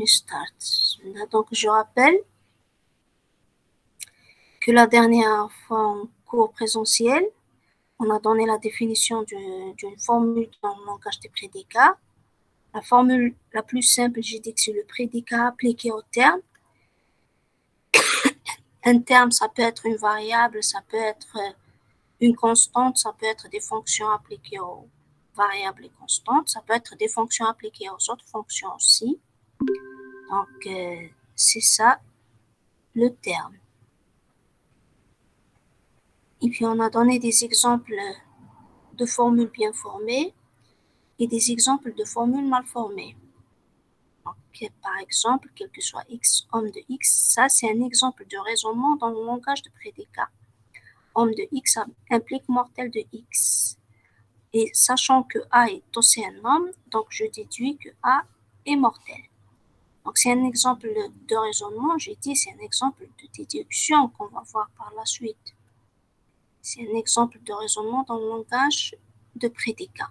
start. Donc, je rappelle que la dernière fois en cours présentiel, on a donné la définition d'une formule dans le langage des prédicats. La formule la plus simple, j'ai dit que c'est le prédicat appliqué au terme. Un terme, ça peut être une variable, ça peut être une constante, ça peut être des fonctions appliquées aux variables et constantes, ça peut être des fonctions appliquées aux autres fonctions aussi. Donc, c'est ça le terme. Et puis, on a donné des exemples de formules bien formées et des exemples de formules mal formées. Donc, par exemple, quel que soit x, homme de x, ça c'est un exemple de raisonnement dans le langage de prédicat. Homme de x implique mortel de x. Et sachant que A est aussi un homme, donc je déduis que A est mortel. Donc c'est un exemple de raisonnement, j'ai dit c'est un exemple de déduction qu'on va voir par la suite. C'est un exemple de raisonnement dans le langage de prédicat.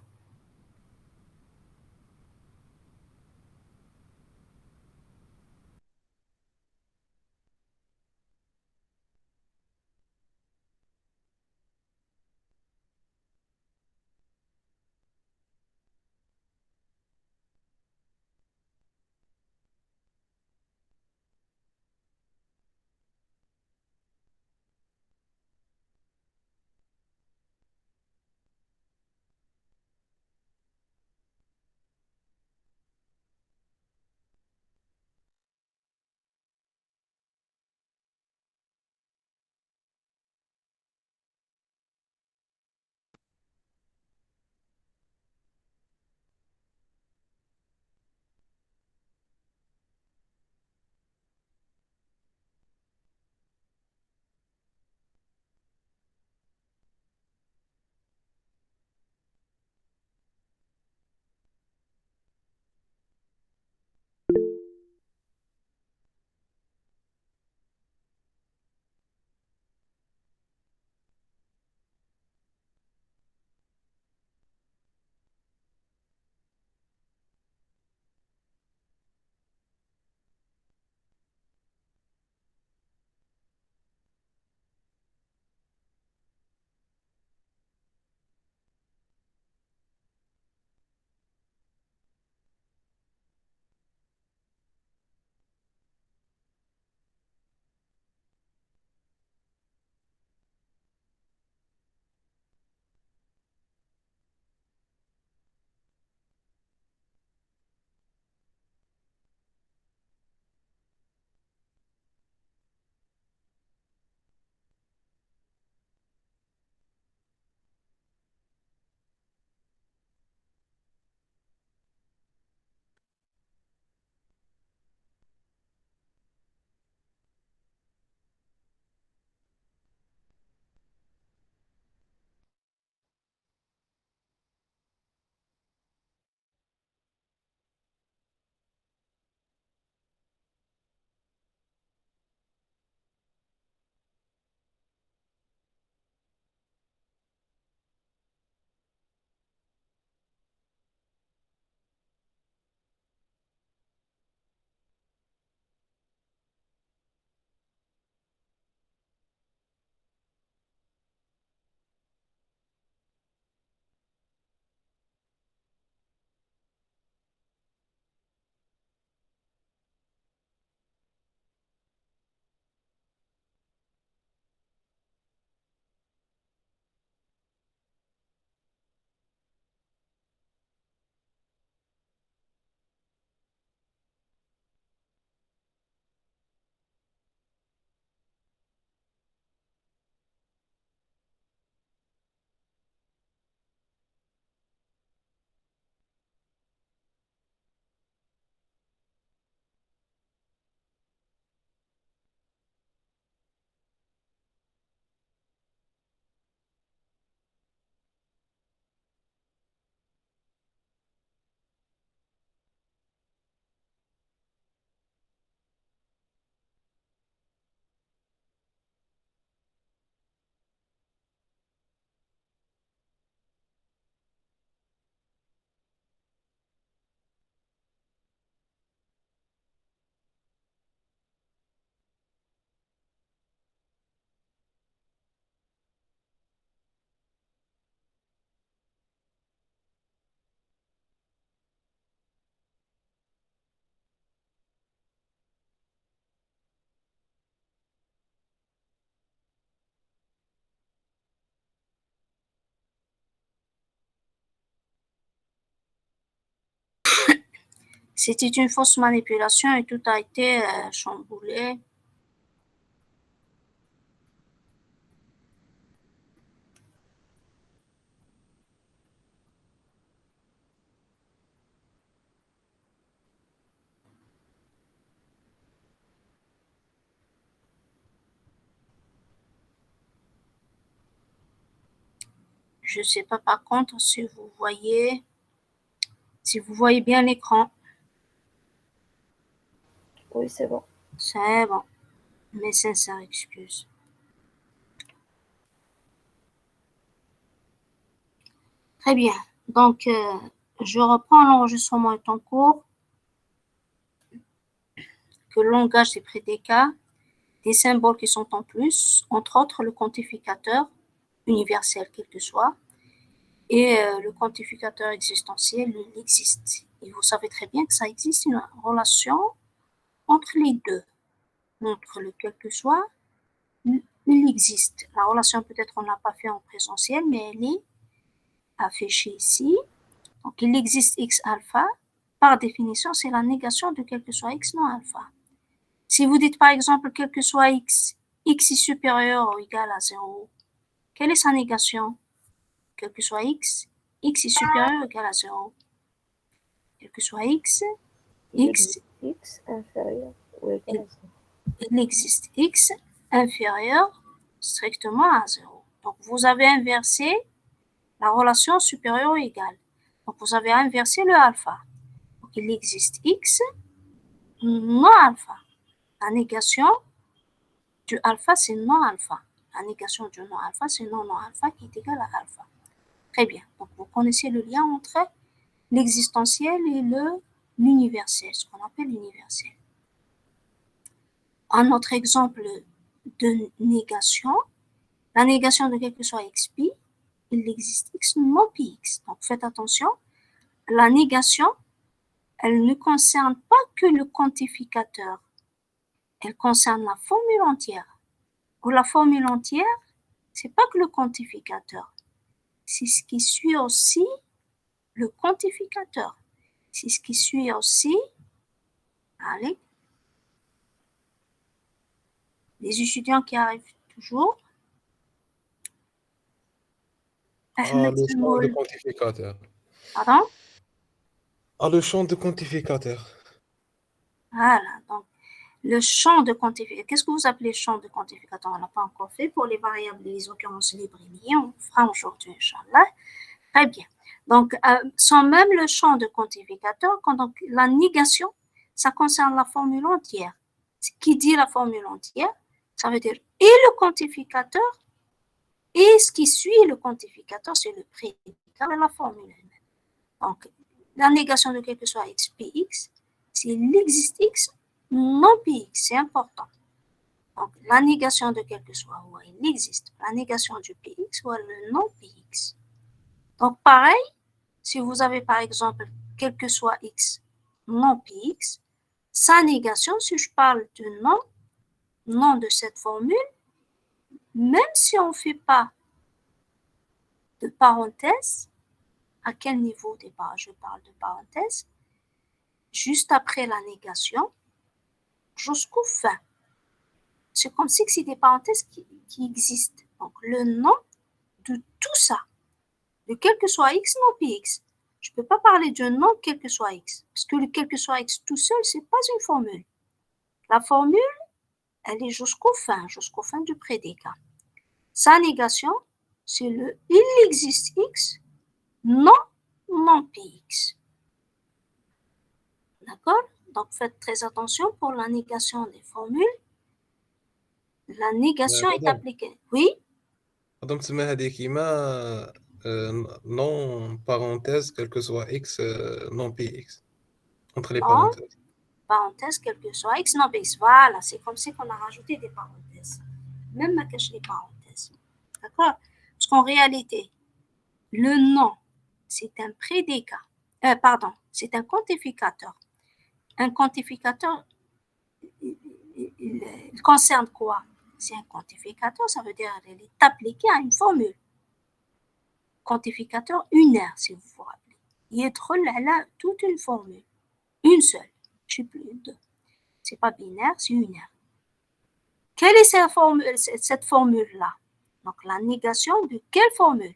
C'était une fausse manipulation et tout a été chamboulé. Je ne sais pas par contre si vous voyez bien l'écran. Oui, c'est bon. C'est bon. Mes sincères excuses. Très bien. Donc, je reprends l'enregistrement est en cours. Que le langage des prédicats, des symboles qui sont en plus, entre autres le quantificateur universel quel que soit, et le quantificateur existentiel, il existe. Et vous savez très bien que ça existe une relation entre les deux, entre le quel que soit, il existe. La relation peut-être on ne l'a pas fait en présentiel, mais elle est affichée ici. Donc il existe x alpha. Par définition, c'est la négation de quel que soit x non alpha. Si vous dites par exemple quel que soit x, x est supérieur ou égal à 0, quelle est sa négation? Quel que soit x, x est supérieur ou égal à 0. Quel que soit x, x inférieur ou égal à 0. Il existe x inférieur strictement à 0. Donc vous avez inversé la relation supérieure ou égale. Donc vous avez inversé le alpha. Donc il existe x non alpha. La négation du alpha, c'est non alpha. La négation du non alpha, c'est non alpha qui est égal à alpha. Très bien. Donc vous connaissez le lien entre l'existentiel et l'universel, ce qu'on appelle l'universel. Un autre exemple de négation, la négation de quelque soit xp, il existe x non px. Donc faites attention, la négation, elle ne concerne pas que le quantificateur, elle concerne la formule entière. Ou la formule entière, c'est pas que le quantificateur, c'est ce qui suit aussi le quantificateur. C'est ce qui suit aussi, allez, les étudiants qui arrivent toujours. Le champ de quantificateur. Pardon? Le champ de quantificateur. Voilà, donc le champ de quantificateur. Qu'est-ce que vous appelez champ de quantificateur? On n'a pas encore fait pour les variables et les occurrences libres et liées. On fera aujourd'hui, Inch'Allah. Très bien. Donc, sans même le champ de quantificateur, donc, la négation, ça concerne la formule entière. Ce qui dit la formule entière, ça veut dire et le quantificateur et ce qui suit le quantificateur, c'est le prédicat de la formule elle-même. Donc, la négation de quelque soit x, px, s'il existe x, non px, c'est important. Donc, la négation de quelque soit, ou il existe, la négation du px ou le non px. Donc, pareil, si vous avez par exemple quel que soit x, non px, sa négation, si je parle de non de cette formule, même si on ne fait pas de parenthèse, à quel niveau départ je parle de parenthèse, juste après la négation, jusqu'au fin. C'est comme si c'est des parenthèses qui existent. Donc, le nom de tout ça, de quel que soit x, non px. Je ne peux pas parler de nom quel que soit x, parce que le quel que soit x tout seul, ce n'est pas une formule. La formule, elle est jusqu'au fin du prédicat. Sa négation, c'est le il existe x, non px. D'accord? Donc, faites très attention pour la négation des formules. La négation est appliquée. Oui? Donc, c'est non parenthèse, quel que soit x, non px. Entre les parenthèses. Parenthèse, quel que soit x, non px. Voilà, c'est comme si on a rajouté des parenthèses. Même à cacher les parenthèses. D'accord? Parce qu'en réalité, le nom, c'est un prédicat. C'est un quantificateur. Un quantificateur, il concerne quoi? C'est un quantificateur, ça veut dire qu'il est appliqué à une formule. Quantificateur unaire, si vous vous rappelez. Il est trop là, toute une formule. Une seule. Je ne sais plus, deux. Ce n'est pas binaire, c'est unaire. Quelle est cette formule-là? Donc, la négation de quelle formule?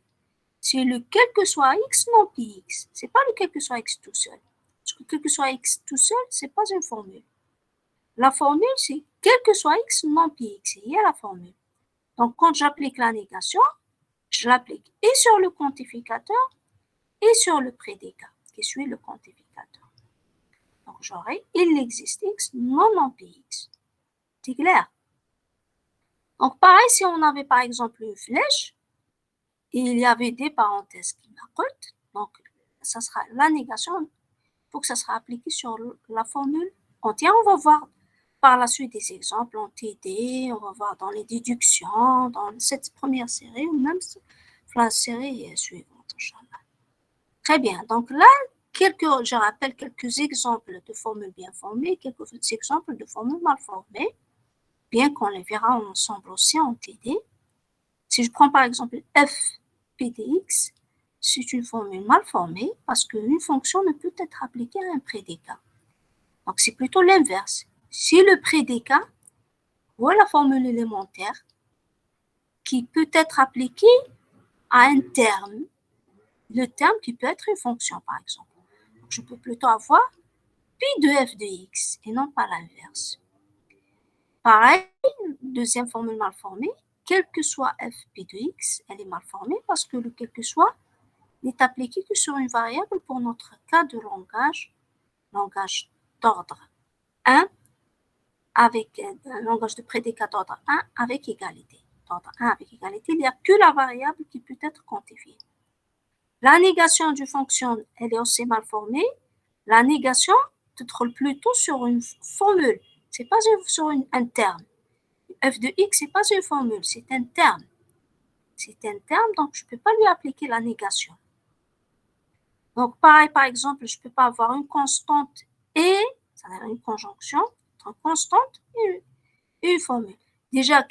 C'est le quel que soit x non pi x. Ce n'est pas le quel que soit x tout seul. Parce que quel que soit x tout seul, ce n'est pas une formule. La formule, c'est quel que soit x non pi x. Il y a la formule. Donc, quand j'applique la négation, je l'applique et sur le quantificateur et sur le prédicat qui suit le quantificateur. Donc, j'aurai il existe x non pi x. C'est clair? Donc, pareil, si on avait par exemple une flèche, et il y avait des parenthèses qui m'accotent, donc ça sera la négation, il faut que ça sera appliqué sur la formule entière. On va voir par la suite des exemples en TD, on va voir dans les déductions, dans cette première série ou même la série suivante, Inch'Allah. Très bien, donc là, je rappelle quelques exemples de formules bien formées, quelques exemples de formules mal formées, bien qu'on les verra ensemble aussi en TD. Si je prends par exemple f p de x, c'est une formule mal formée parce qu'une fonction ne peut être appliquée à un prédicat. Donc c'est plutôt l'inverse. Si le prédicat, voilà la formule élémentaire qui peut être appliquée à un terme, le terme qui peut être une fonction par exemple. Donc, je peux plutôt avoir pi de f de x et non pas l'inverse. Pareil, deuxième formule mal formée, quel que soit f p de x, elle est mal formée parce que le quel que soit n'est appliqué que sur une variable pour notre cas de langage d'ordre 1 avec un langage de prédicat d'ordre 1 avec égalité. D'ordre 1 avec égalité, il n'y a que la variable qui peut être quantifiée. La négation d'une fonction, elle est aussi mal formée. La négation te troll plutôt sur une formule, c'est pas sur un terme. F de x, c'est pas une formule, c'est un terme. C'est un terme, donc je ne peux pas lui appliquer la négation. Donc, pareil, par exemple, je ne peux pas avoir une constante et, c'est-à-dire une conjonction entre une constante et une formule. Déjà,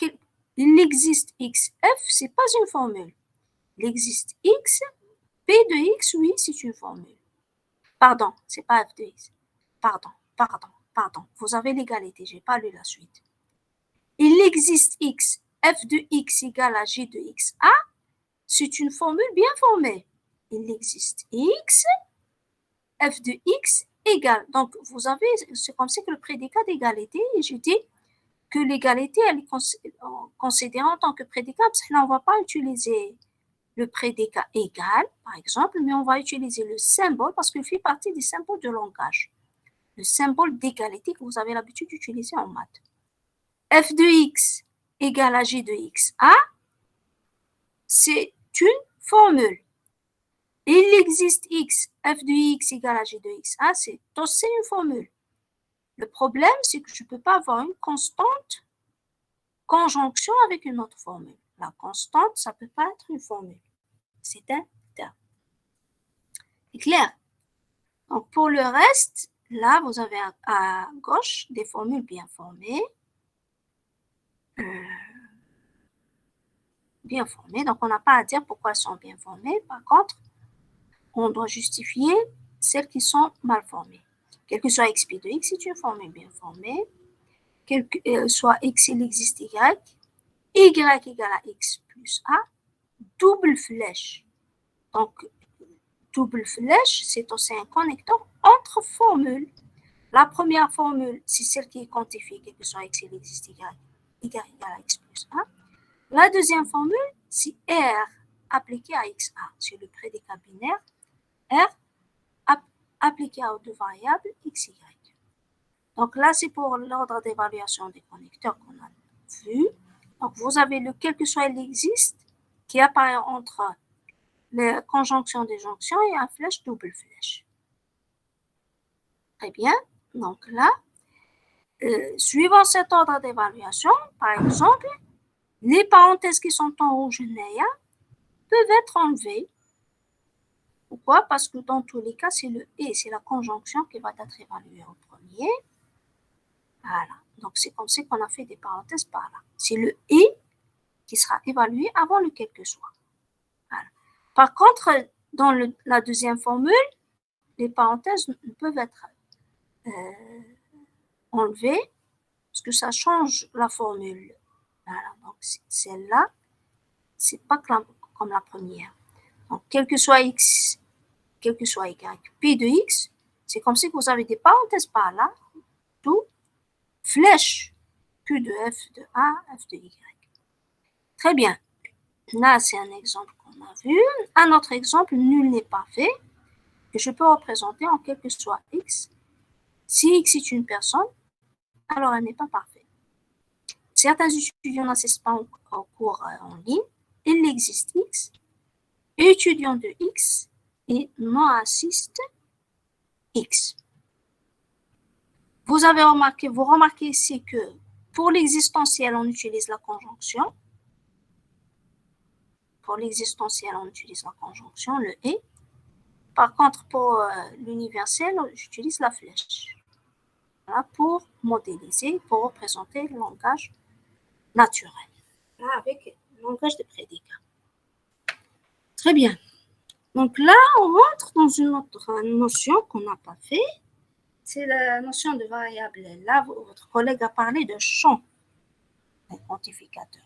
il existe x, f, ce n'est pas une formule. Il existe x, p de x, oui, c'est une formule. Pardon, ce n'est pas f de x. Pardon. Vous avez l'égalité, je n'ai pas lu la suite. Il existe x, f de x égale à g de x a, c'est une formule bien formée. Il existe x, f de x égale. Donc, vous avez, c'est comme ça que le prédicat d'égalité, et je dis que l'égalité, elle est considérée en tant que prédicat, parce que là, on ne va pas utiliser le prédicat égal, par exemple, mais on va utiliser le symbole, parce qu'il fait partie des symboles de langage. Le symbole d'égalité que vous avez l'habitude d'utiliser en maths. F de x égale à g de x a, c'est une formule. Il existe x, f de x égale à g de x a, c'est aussi une formule. Le problème, c'est que je ne peux pas avoir une constante conjonction avec une autre formule. La constante, ça ne peut pas être une formule. C'est un terme. C'est clair? Donc, pour le reste, là, vous avez à gauche des formules bien formées. Donc on n'a pas à dire pourquoi elles sont bien formées. Par contre, on doit justifier celles qui sont mal formées. Quel que soit x pi de x, c'est une formule bien formée. Quel que soit x, il existe y. Y égale à x plus a. Double flèche. Donc, double flèche, c'est aussi un connecteur entre formules. La première formule, c'est celle qui est quantifiée, quel que soit x, il existe y. Y égale à x plus a. La deuxième formule, c'est R appliqué à XA. C'est le prédicat binaire. R appliqué à deux variables XY. Donc là, c'est pour l'ordre d'évaluation des connecteurs qu'on a vu. Donc vous avez le quel que soit il existe qui apparaît entre les conjonctions des jonctions et un flèche double flèche. Très bien. Donc là, suivant cet ordre d'évaluation, par exemple, les parenthèses qui sont en rouge néa peuvent être enlevées. Pourquoi? Parce que dans tous les cas, c'est le et, c'est la conjonction qui va être évaluée en premier. Voilà. Donc, c'est comme ça qu'on a fait des parenthèses par là. C'est le et qui sera évalué avant le quel que soit. Voilà. Par contre, dans la deuxième formule, les parenthèses ne peuvent être enlever parce que ça change la formule. Voilà, donc celle-là, c'est pas comme la première. Donc, quel que soit x, quel que soit y, p de x, c'est comme si vous avez des parenthèses par là, tout flèche q de f de a, f de y. Très bien. Là, c'est un exemple qu'on a vu. Un autre exemple, nul n'est parfait, que je peux représenter en quel que soit x. Si x est une personne, alors elle n'est pas parfaite. Certains étudiants n'assistent pas au cours en ligne. Il existe x, étudiants de x et non assistent x. Vous remarquez ici que pour l'existentiel, on utilise la conjonction. Pour l'existentiel, on utilise la conjonction, le et. Par contre, pour l'universel, j'utilise la flèche. Voilà, pour modéliser, pour représenter le langage naturel. Là, avec le langage de prédicat. Très bien. Donc là, on rentre dans une autre notion qu'on n'a pas fait. C'est la notion de variable. Là, votre collègue a parlé de champ du quantificateur.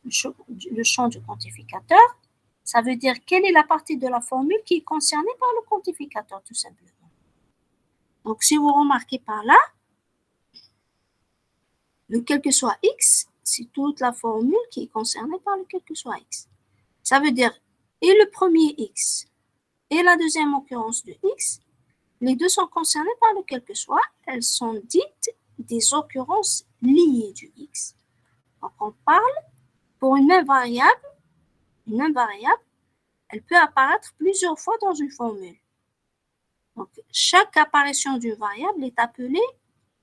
Le champ du quantificateur, ça veut dire quelle est la partie de la formule qui est concernée par le quantificateur, tout simplement. Donc, si vous remarquez par là, le quel que soit x, c'est toute la formule qui est concernée par le quel que soit x. Ça veut dire, et le premier x, et la deuxième occurrence de x, les deux sont concernés par le quel que soit, elles sont dites des occurrences liées du x. Donc, on parle pour une même variable, elle peut apparaître plusieurs fois dans une formule. Donc, chaque apparition d'une variable est appelée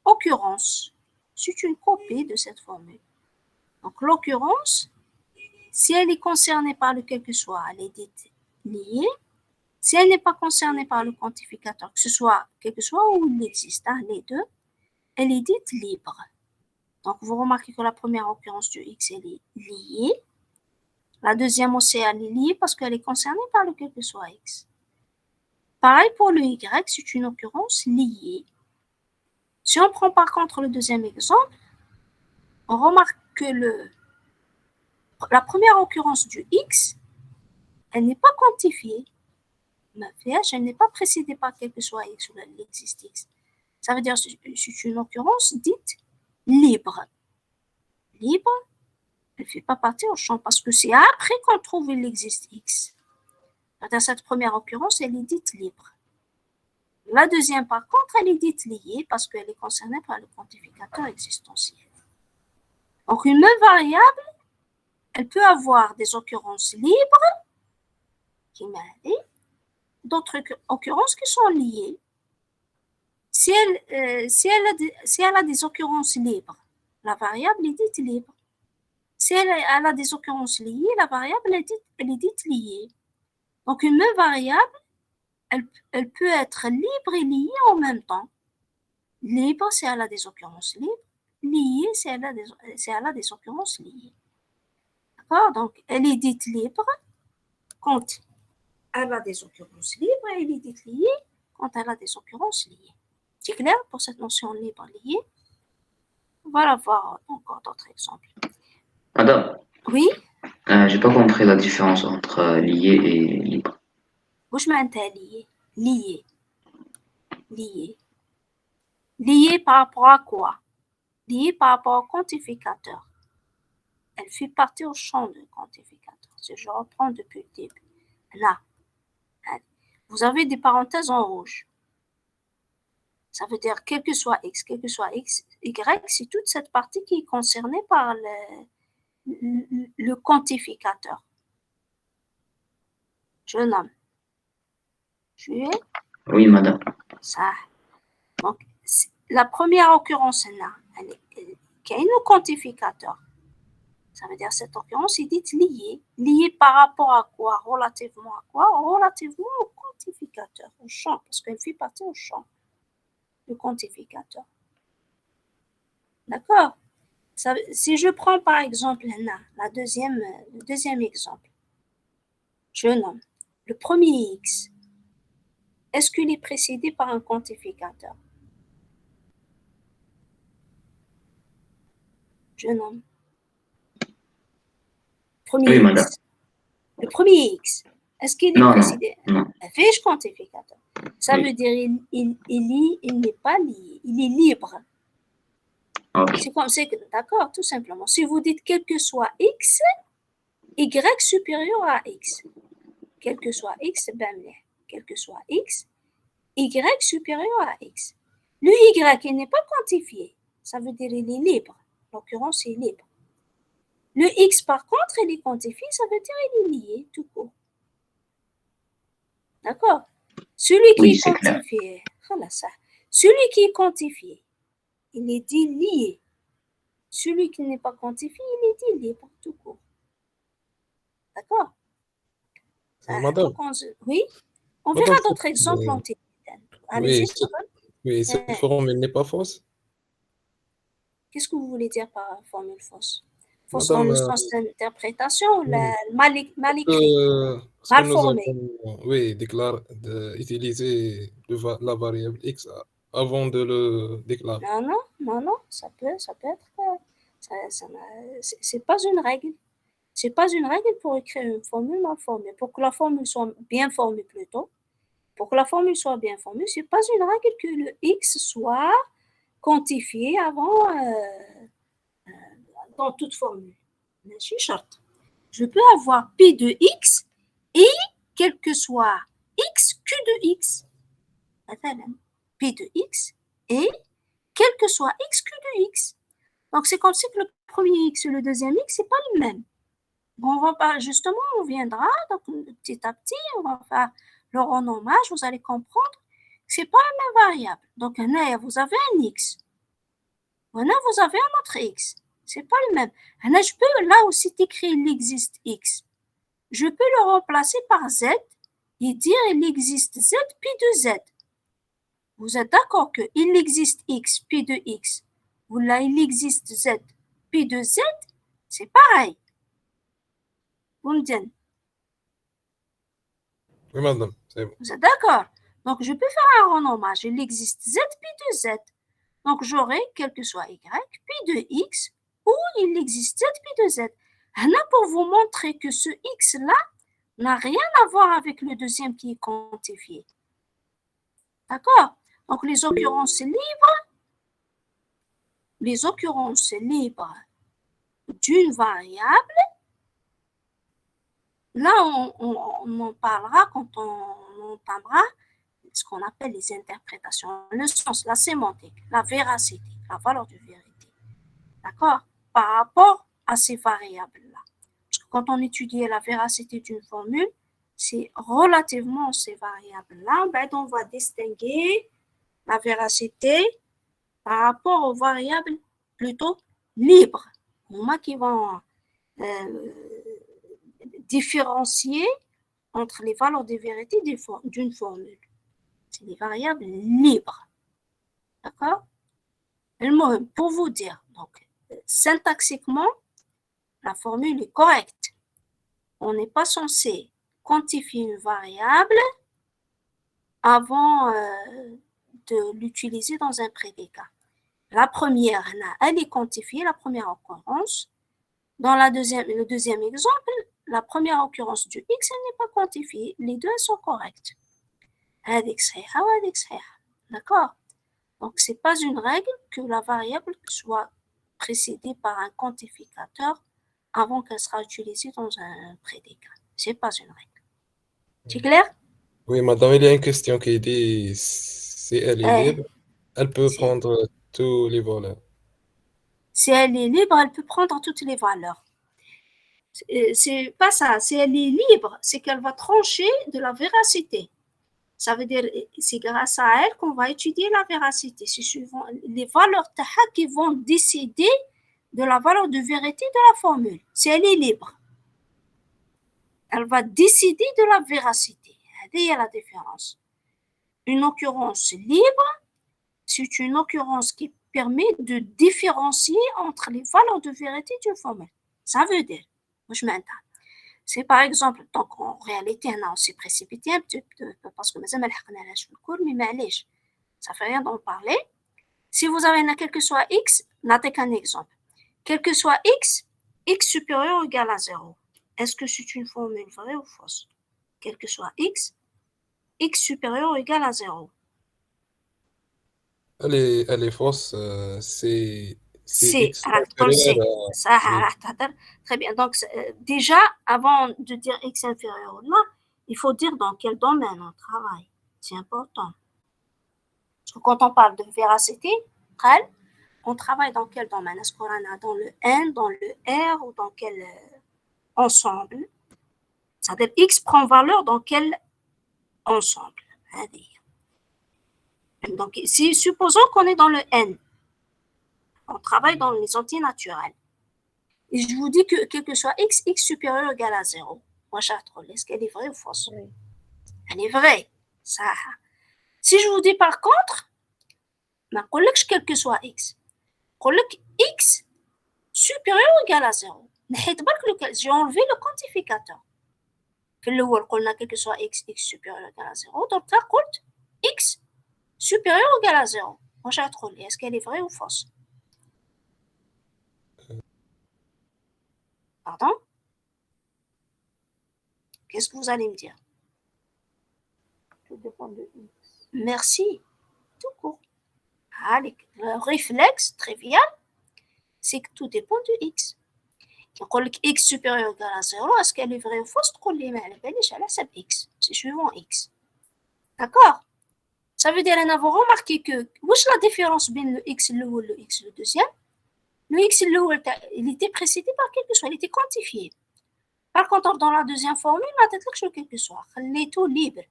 occurrence. C'est une copie de cette formule. Donc, l'occurrence, si elle est concernée par le quel que soit, elle est dite liée. Si elle n'est pas concernée par le quantificateur, que ce soit quel que soit où il existe, les deux, elle est dite libre. Donc, vous remarquez que la première occurrence du x, elle est liée. La deuxième aussi, elle est liée parce qu'elle est concernée par le quel que soit x. Pareil pour le y, c'est une occurrence liée. Si on prend par contre le deuxième exemple, on remarque que la première occurrence du x, elle n'est pas quantifiée. La pH, elle n'est pas précédée par quel que soit x ou il existe x. Ça veut dire que c'est une occurrence dite libre. Libre, elle ne fait pas partie au champ parce que c'est après qu'on trouve il existe x. Dans cette première occurrence, elle est dite libre. La deuxième, par contre, elle est dite liée parce qu'elle est concernée par le quantificateur existentiel. Donc, une même variable, elle peut avoir des occurrences libres, qui mêlent, d'autres occurrences qui sont liées. Si elle a des occurrences libres, la variable est dite libre. Si elle a des occurrences liées, la variable elle est dite liée. Donc, une même variable, elle peut être libre et liée en même temps. Libre, si elle a des occurrences libres. Liée, si elle a des occurrences liées. D'accord? Donc, elle est dite libre quand elle a des occurrences libres et elle est dite liée quand elle a des occurrences liées. C'est clair pour cette notion libre-liée? On va voir encore d'autres exemples. Madame, Oui? j'ai pas compris la différence entre lié et libre. وش معناتها lié? Lié. Lié. Lié par rapport à quoi? Lié par rapport au quantificateur. Elle fait partie au champ du quantificateur. Si je reprends depuis le début. Là. Vous avez des parenthèses en rouge. Ça veut dire quel que soit x, y, c'est toute cette partie qui est concernée par le quantificateur. Je nomme. Tu es? Oui, madame. Ça. Donc, la première occurrence là, qui est le quantificateur. Ça veut dire cette occurrence est dite liée. Liée par rapport à quoi? Relativement à quoi? Relativement au quantificateur, au champ, parce qu'elle fait partie au champ, le quantificateur. D'accord? Si je prends par exemple là, le deuxième exemple, je nomme le premier x. Est-ce qu'il est précédé par un quantificateur? jeune homme. Oui, madame. Le premier X, est-ce qu'il est Non, précédé? non. Fiche quantificateur. Ça Oui. veut dire il n'est pas lié, il est libre. Ok. D'accord, tout simplement. Si vous dites quel que soit X, Y supérieur à X. Quel que soit X, quel que soit X, Y supérieur à X. Le Y, il n'est pas quantifié. Ça veut dire il est libre. L'occurrence, il est libre. Le X, par contre, il est quantifié. Ça veut dire il est lié, tout court. D'accord? Celui qui Oui, est c'est clair. quantifié, voilà ça. Celui qui est quantifié, il est dit lié. Celui qui n'est pas quantifié, il est dit libre, tout court. D'accord? Madame, Oui? On verra madame, d'autres exemples en théorie. oui, Allez-y, oui, cette formule n'est pas fausse. qu'est-ce que vous voulez dire par formule fausse? Fausse dans Madame, le sens d'interprétation ou oui, mal écrit, parce que mal nous formé? avons, oui, utiliser la variable x avant de le déclarer. Non, ça peut être, c'est pas une règle. C'est pas une règle pour écrire une formule mal formée. Pour que la formule soit bien formée plutôt, pour que la formule soit bien formée, c'est pas une règle que le x soit quantifié avant dans toute formule. Je peux avoir P de X et quel que soit X, Q de X. P de X et quel que soit X, Q de X. Donc, c'est comme si que le premier X et le deuxième X, c'est pas le même. Bon, on va pas, justement, on viendra, donc petit à petit, on va faire le renommage, vous allez comprendre que c'est pas la même variable. Donc, là, vous avez un X. Là, vous avez un autre X. C'est pas le même. Là, je peux, là aussi, écrire il existe X. Je peux le remplacer par Z et dire il existe Z pi de Z. Vous êtes d'accord que il existe X pi de X ou là il existe Z pi de Z, c'est pareil. Vous me dites, Oui, madame, c'est bon. vous êtes d'accord? Donc je peux faire un renommage. Il existe Z pi de Z. Donc j'aurai quel que soit Y pi de X ou il existe Z pi de Z. Là pour vous montrer que ce X là n'a rien à voir avec le deuxième qui est quantifié. D'accord? Donc, les occurrences libres d'une variable, là, on en parlera quand on entendra ce qu'on appelle les interprétations, le sens, la sémantique, la véracité, la valeur de vérité. D'accord? Par rapport à ces variables-là. Parce que quand on étudie la véracité d'une formule, c'est relativement ces variables-là, on va distinguer la véracité par rapport aux variables plutôt libres, qui vont différencier entre les valeurs de vérité d'une formule. C'est des variables libres. D'accord? Pour vous dire, donc, syntaxiquement, la formule est correcte. On n'est pas censé quantifier une variable avant de l'utiliser dans un prédicat. La première, elle est quantifiée, la première occurrence. Dans le deuxième exemple, la première occurrence du X, elle n'est pas quantifiée. Les deux sont correctes. D'accord? Donc, ce n'est pas une règle que la variable soit précédée par un quantificateur avant qu'elle sera utilisée dans un prédicat. Ce n'est pas une règle. C'est clair? Oui, madame, il y a une question qui dit si elle est libre, elle peut Si prendre tous les voleurs. elle est libre, elle peut prendre toutes les valeurs. C'est pas ça. Si elle est libre, c'est qu'elle va trancher de la véracité. Ça veut dire c'est grâce à elle qu'on va étudier la véracité. C'est suivant les valeurs taha qui vont décider de la valeur de vérité de la formule. Si elle est libre, elle va décider de la véracité. Il y a la différence. Une occurrence libre, c'est une occurrence qui permet de différencier entre les valeurs de vérité d'une formule. Ça veut dire, je m'entends. C'est par exemple, donc en réalité, on s'est précipité un petit peu parce que mais ça fait rien d'en parler. Si vous avez quel que soit X, n'attez qu'un exemple. quel que soit x supérieur ou égal à 0. Est-ce que c'est une formule vraie ou fausse? Quel que soit x supérieur ou égal à 0. Elle est fausse. C'est C'est x à inférieur ça, oui. très bien. Donc, déjà, avant de dire x inférieur là, il faut dire dans quel domaine on travaille. C'est important. Parce que quand on parle de véracité, on travaille dans quel domaine? Est-ce qu'on en a dans le N, dans le R ou dans quel ensemble? C'est-à-dire x prend valeur dans quel ensemble? Donc, si supposons qu'on est dans le N, on travaille dans les entiers naturels. Et je vous dis que quel que soit x supérieur ou égal à 0. Moi, est-ce qu'elle est vraie ou fausse? Oui. Elle est vraie. Ça. Si je vous dis par contre, quel que soit x, x supérieur ou égal à 0. J'ai enlevé le quantificateur. Quel que soit x supérieur ou égal à 0. Donc, là, x supérieur ou égal à 0. Moi, est-ce qu'elle est vraie ou fausse? Pardon? Qu'est-ce que vous allez me dire? Tout dépend de x. Merci. Tout court. Allez, le réflexe trivial, c'est que tout dépend de x. يقول لك x supérieur ou égal à 0, est-ce qu'elle est vraie ou fausse? تقول لي ما على باليش على حسب x. C'est suivant x. D'accord? Ça veut dire, vous remarquez que, وش la différence entre le x الأول et le x le deuxième? Le x الأول, il était précédé par quelque chose, il était quantifié. Par contre, dans la deuxième formule, ما تطلقش quelque chose. خليته libre.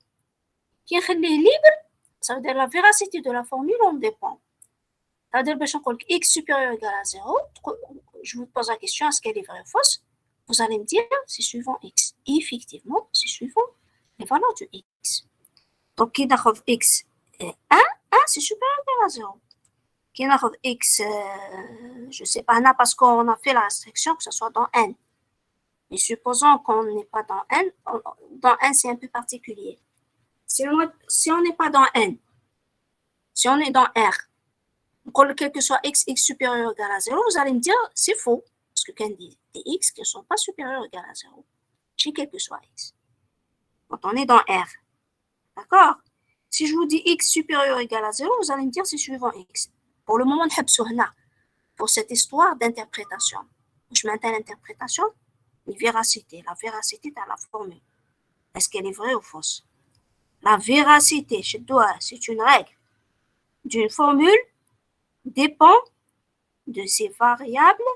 كي نخليه libre, ça veut dire la véracité de la formule en dépend. C'est-à-dire, باش نقول لك x supérieur ou égal à 0, je vous pose la question, est-ce qu'elle est vraie ou fausse? Vous allez me dire, c'est suivant x. Et effectivement, c'est suivant les valeurs de x. Donc, qui n'a x 1, c'est supérieur ou égal à 0. Qui n'a x, je ne sais pas, parce qu'on a fait la restriction que ce soit dans n. Mais supposons qu'on n'est pas dans n, dans n c'est un peu particulier. Si on n'est pas dans n, si on est dans r, quel que soit x supérieur ou égal à 0, vous allez me dire c'est faux. Parce que quand des x qui ne sont pas supérieurs ou égal à 0, chez quel que soit x. Quand on est dans R. D'accord? Si je vous dis x supérieur ou égal à 0, vous allez me dire c'est suivant x. Pour le moment, pour cette histoire d'interprétation. Je maintiens l'interprétation, la véracité de la formule. Est-ce qu'elle est vraie ou fausse? La véracité, c'est une règle d'une formule dépend de ces variables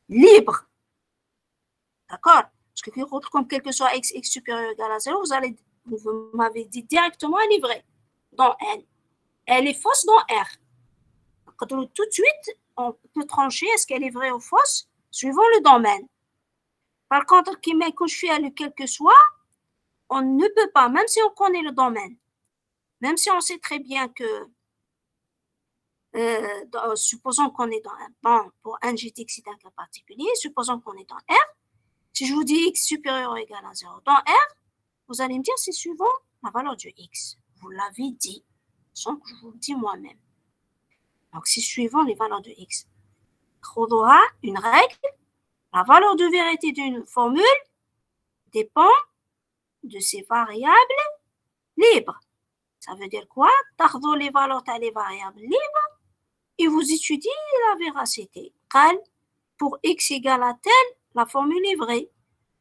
libres. D'accord? Parce que comme quel que soit x supérieur ou égal à 0, vous m'avez dit directement elle est vraie dans N. Elle est fausse dans R. Donc, tout de suite, on peut trancher est-ce qu'elle est vraie ou fausse suivant le domaine. Par contre, quand je fais le quel que soit, on ne peut pas, même si on connaît le domaine, même si on sait très bien que supposons qu'on est dans pour un GTX c'est un cas particulier, supposons qu'on est dans R, si je vous dis x supérieur ou égal à 0 dans R, vous allez me dire c'est suivant la valeur de x. Vous l'avez dit, sans que je vous le dise moi-même. Donc c'est suivant les valeurs de x. خذوها une règle, la valeur de vérité d'une formule dépend de ces variables libres. Ça veut dire quoi? تاخذوا les valeurs les variables libres et vous étudiez la véracité. Pour x égale à tel, la formule est vraie.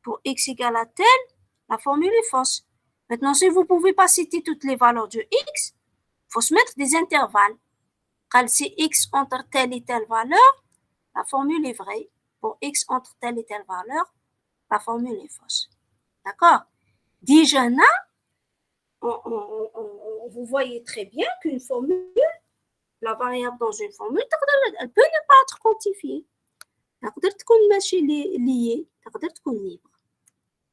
Pour x égale à tel, la formule est fausse. Maintenant, si vous ne pouvez pas citer toutes les valeurs de x, il faut se mettre des intervalles. Si x entre telle et telle valeur, la formule est vraie. Pour x entre telle et telle valeur, la formule est fausse. D'accord? Déjà là, vous voyez très bien qu'une formule, la variable dans une formule, elle peut ne pas être quantifiée. تقدر تكون ماشي liée, تقدر تكون libre.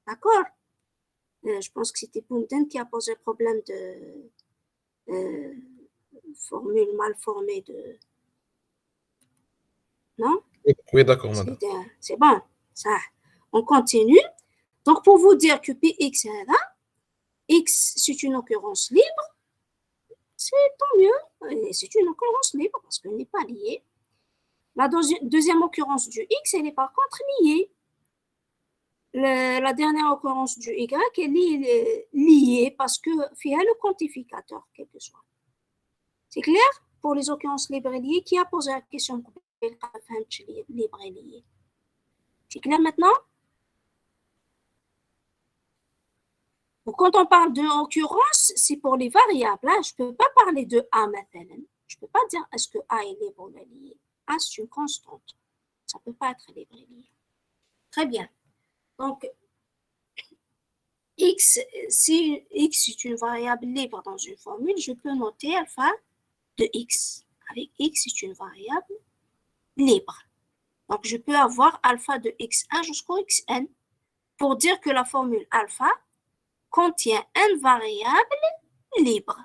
D'accord? Je pense que c'était Pounten qui a posé le problème de formule mal formée de... Non? Oui, d'accord, madame. C'est bon. Ça. On continue. Donc, pour vous dire que Px est là, x, c'est une occurrence libre, c'est tant mieux. C'est une occurrence libre parce qu'elle n'est pas liée. La deuxième occurrence du x, elle est par contre liée. La dernière occurrence du y, elle est liée parce que il y a le quantificateur, quel que soit. C'est clair? Pour les occurrences libres et liées, qui a posé la question pour libre et lié? C'est clair maintenant? Quand on parle de occurrence, c'est pour les variables. Là, je ne peux pas parler de A maintenant. Je ne peux pas dire est-ce que A est libre ou lié. A, c'est une constante. Ça ne peut pas être libre et lié. Très bien. Donc, X, si X est une variable libre dans une formule, je peux noter alpha de X. Avec X, c'est une variable libre. Donc, je peux avoir alpha de X1 jusqu'au Xn pour dire que la formule alpha contient une variable libre.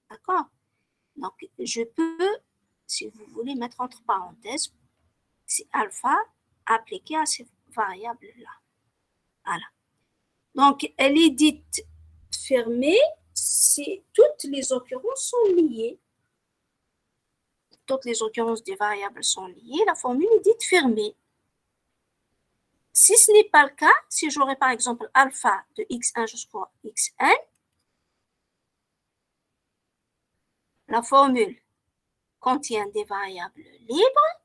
D'accord? Donc, je peux, si vous voulez, mettre entre parenthèses, c'est alpha appliqué à ces variables-là. Voilà. Donc, elle est dite fermée si toutes les occurrences sont liées. Toutes les occurrences des variables sont liées. La formule est dite fermée. Si ce n'est pas le cas, si j'aurais par exemple alpha de x1 jusqu'au xn, la formule contient des variables libres.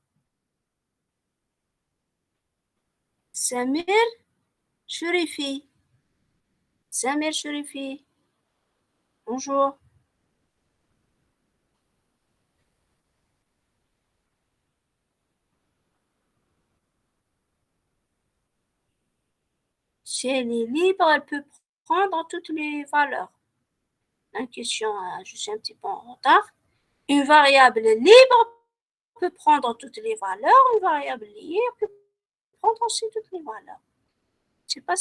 Samir Cherifi. Samir Cherifi. Bonjour. Si elle est libre, elle peut prendre toutes les valeurs. Une question, je suis un petit peu en retard. Une variable libre peut prendre toutes les valeurs. Une variable liée peut prendre aussi toutes les valeurs. C'est pas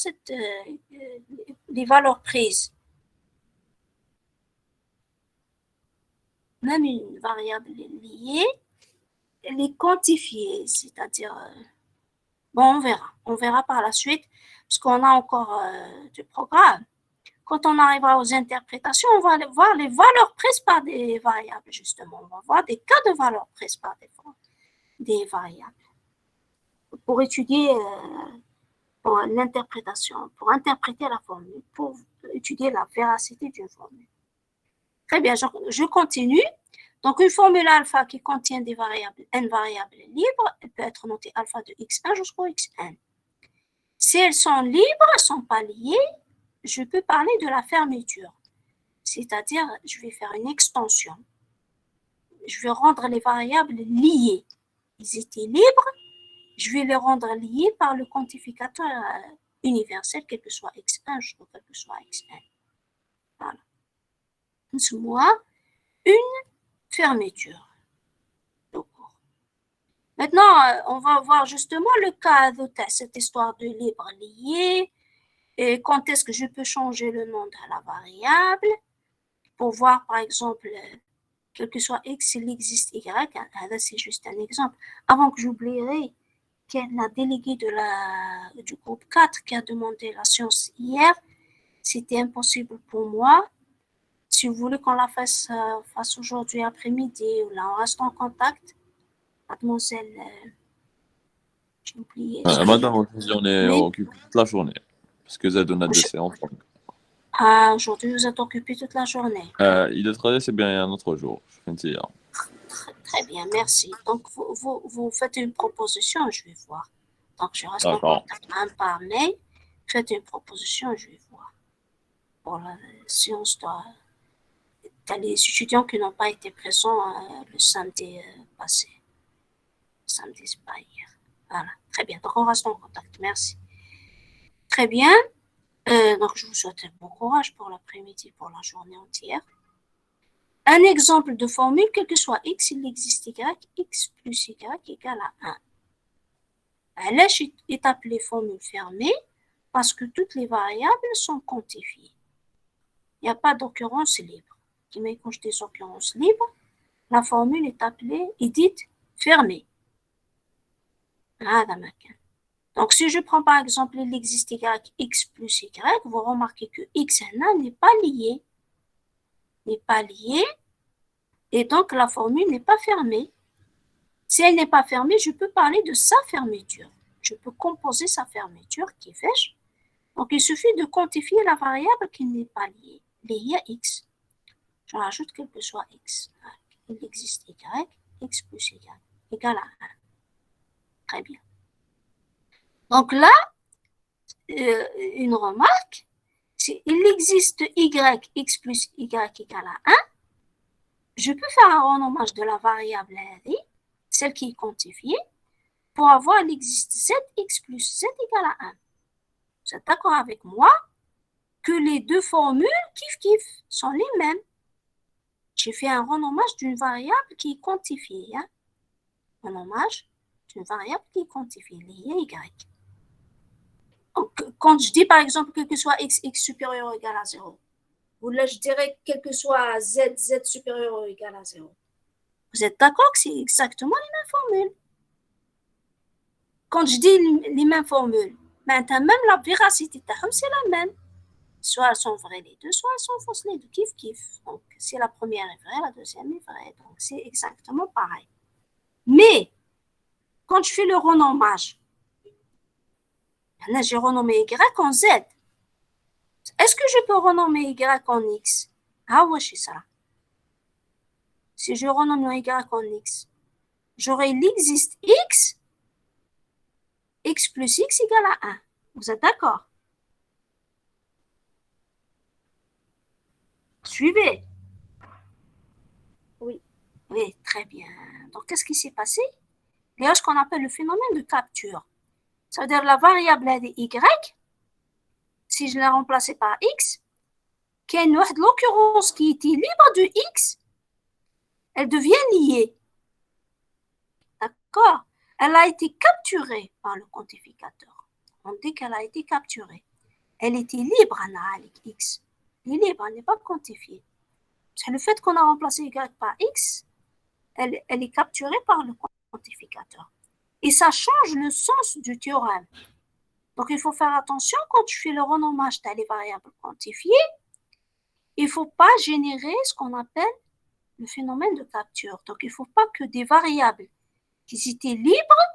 les valeurs prises. Même une variable liée, elle est quantifiée, c'est-à-dire, bon, on verra par la suite, parce qu'on a encore du programme. Quand on arrivera aux interprétations, on va voir les valeurs prises par des variables, justement. On va voir des cas de valeurs prises par des variables. Pour étudier pour l'interprétation, pour interpréter la formule, pour étudier la véracité d'une formule. Très bien, je continue. Donc, une formule alpha qui contient des variables, n variables libres, elle peut être notée alpha de x1 jusqu'au xn. Si elles sont libres, elles ne sont pas liées, je peux parler de la fermeture. C'est-à-dire, je vais faire une extension. Je vais rendre les variables liées. Ils étaient libres, je vais les rendre liés par le quantificateur universel, quel que soit x1 jusqu'au quel que soit xn. Voilà. C'est moi une fermeture. Maintenant, on va voir justement le cas de cette histoire de libre lié. Et quand est-ce que je peux changer le nom de la variable pour voir, par exemple, quel que soit x, il existe y. C'est juste un exemple. Avant que j'oublierai, la déléguée du groupe 4 qui a demandé la science hier, c'était impossible pour moi. Si vous voulez qu'on la fasse aujourd'hui après-midi, ou là, on reste en contact. Mademoiselle, j'ai oublié. Madame, aujourd'hui, on est occupé toute la journée. Parce que Z, on a des séances. Ah, aujourd'hui, vous êtes occupé toute la journée. Il est très, c'est bien un autre jour. Je fais une séance. Très bien, merci. Donc, vous faites une proposition, je vais voir. Donc, je reste en contact même par mail. Faites une proposition, je vais voir. Pour la séance, il y a les étudiants qui n'ont pas été présents le samedi passé. Samedi, c'est pas hier. Voilà, très bien. Donc, on reste en contact. Merci. Très bien. Donc, je vous souhaite bon courage pour l'après-midi, pour la journée entière. Un exemple de formule, quel que soit x, il existe y, x plus y égale à 1. Elle est appelée formule fermée parce que toutes les variables sont quantifiées. Il n'y a pas d'occurrence libre. Mais quand je dis occurrence libre, la formule est dite fermée. Donc, si je prends par exemple, il existe y, x plus y, vous remarquez que x et 1 n'est pas lié. Et donc la formule n'est pas fermée. Si elle n'est pas fermée, je peux parler de sa fermeture. Je peux composer sa fermeture qui fait. Donc, il suffit de quantifier la variable qui n'est pas liée à x. Je rajoute quel que soit x. Il existe y, x plus y, égale à 1. Très bien. Donc là, une remarque, si il existe y, x plus y égale à 1, je peux faire un renommage de la variable R, celle qui est quantifiée, pour avoir il existe z, x plus z égale à 1. Vous êtes d'accord avec moi que les deux formules, kiff, sont les mêmes. J'ai fait un renommage d'une variable qui est quantifiée. Hein? Renommage d'une variable qui est quantifiée, liée y. Donc, quand je dis par exemple quel que soit x, x supérieur ou égal à 0, ou là je dirais quel que soit z, z supérieur ou égal à 0. Vous êtes d'accord que c'est exactement les mêmes formules? Quand je dis les mêmes formules, maintenant même la véracité, c'est la même. Soit elles sont vraies les deux, soit elles sont fausses les deux. Kiff. Donc, si la première est vraie, la deuxième est vraie. Donc, c'est exactement pareil. Mais, quand je fais le renommage, là, j'ai renommé Y en Z. Est-ce que je peux renommer Y en X? Ah ouais, c'est ça. Si je renomme Y en X, j'aurai l'existe X, X plus X égale à 1. Vous êtes d'accord? Suivez. Oui. Oui, très bien. Donc, qu'est-ce qui s'est passé? Il y a ce qu'on appelle le phénomène de capture. Ça veut dire la variable Y, si je l'ai remplacée par X, qu'il y a une l'occurrence qui était libre de X, elle devient liée. D'accord? Elle a été capturée par le quantificateur. On dit qu'elle a été capturée. Elle était libre, X. Elle est libre, elle n'est pas quantifiée. C'est le fait qu'on a remplacé Y par X, elle est capturée par le quantificateur. Et ça change le sens du théorème. Donc, il faut faire attention quand tu fais le renommage de les variables quantifiées. Il ne faut pas générer ce qu'on appelle le phénomène de capture. Donc, il ne faut pas que des variables qui étaient libres